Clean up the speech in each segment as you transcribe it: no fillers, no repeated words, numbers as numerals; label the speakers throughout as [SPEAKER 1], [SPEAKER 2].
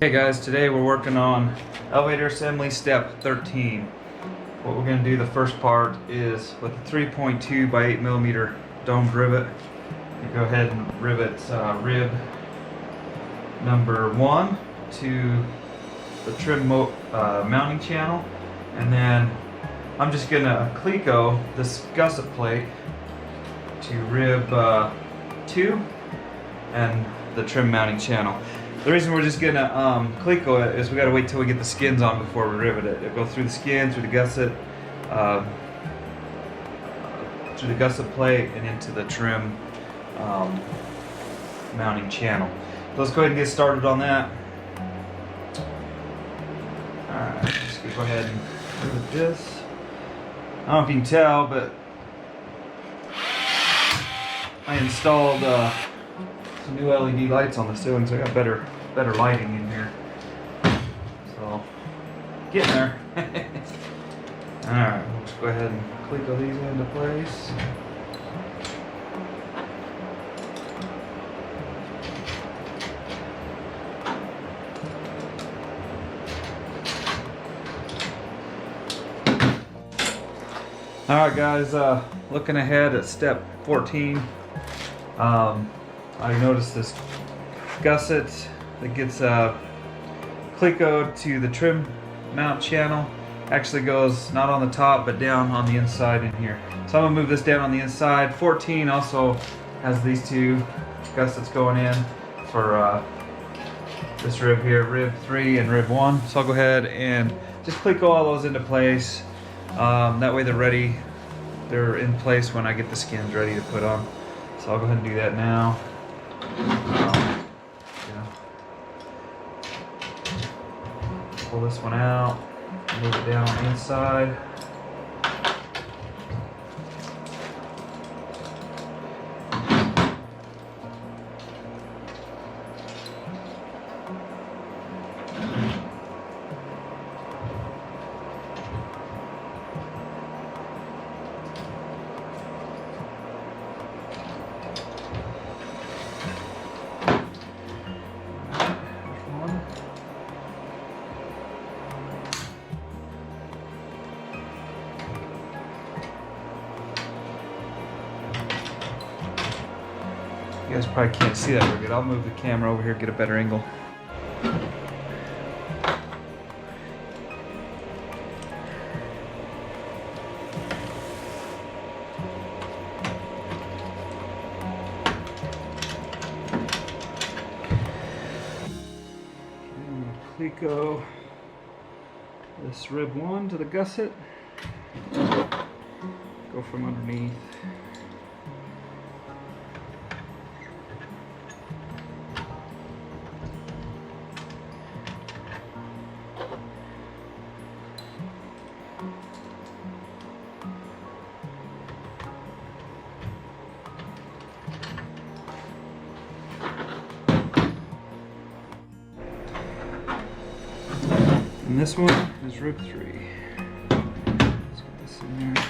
[SPEAKER 1] Hey guys, today we're working on elevator assembly step 13. What we're going to do, the first part is with a 3.2 by 8 millimeter domed rivet. You go ahead and rivet rib number 1 to the trim mounting channel, and then I'm just going to Cleco this gusset plate to rib 2 and the trim mounting channel. The reason we're just gonna Cleco it is we gotta wait till we get the skins on before we rivet it. It'll go through the skin, through the gusset plate, and into the trim mounting channel. So let's go ahead and get started on that. Alright, just gonna go ahead and rivet this. I don't know if you can tell, but I installed some new LED lights on the ceiling, so I got better lighting in here. So, getting there. Alright, we'll just go ahead and Cleco these into place. Alright guys, looking ahead at step 14. I noticed this gusset that gets Clecoed to the trim mount channel actually goes not on the top but down on the inside in here. So I'm going to move this down on the inside. 14 also has these two gussets going in for this rib here, rib 3 and rib 1. So I'll go ahead and just Cleco all those into place. That way they're ready. They're in place when I get the skins ready to put on. So I'll go ahead and do that now. Pull this one out, move it down on the inside. You guys probably can't see that very good. I'll move the camera over here, get a better angle. Cleco this rib 1 to the gusset. Go from underneath. And this one is rib 3. Let's get this in there.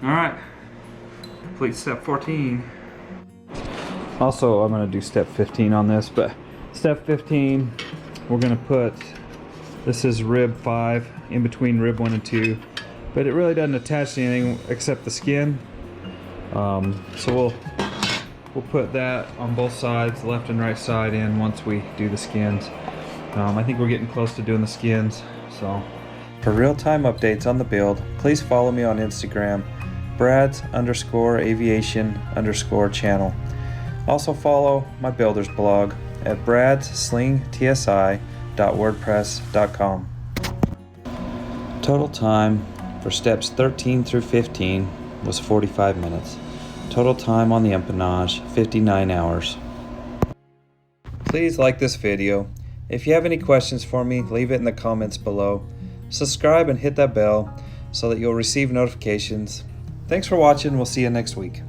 [SPEAKER 1] Alright, complete step 14. Also, I'm going to do step 15 on this, but step 15, we're going to put, this is rib 5 in between rib 1 and 2, but it really doesn't attach to anything except the skin. So we'll put that on both sides, left and right side in once we do the skins. I think we're getting close to doing the skins, so. For real-time updates on the build, please follow me on Instagram, Brad's_aviation_channel. Also follow my builder's blog at bradslingtsi.wordpress.com. Total time for steps 13 through 15 was 45 minutes. Total time on the empennage, 59 hours. Please like this video. If you have any questions for me, leave it in the comments below. Subscribe and hit that bell so that you'll receive notifications. Thanks for watching. We'll see you next week.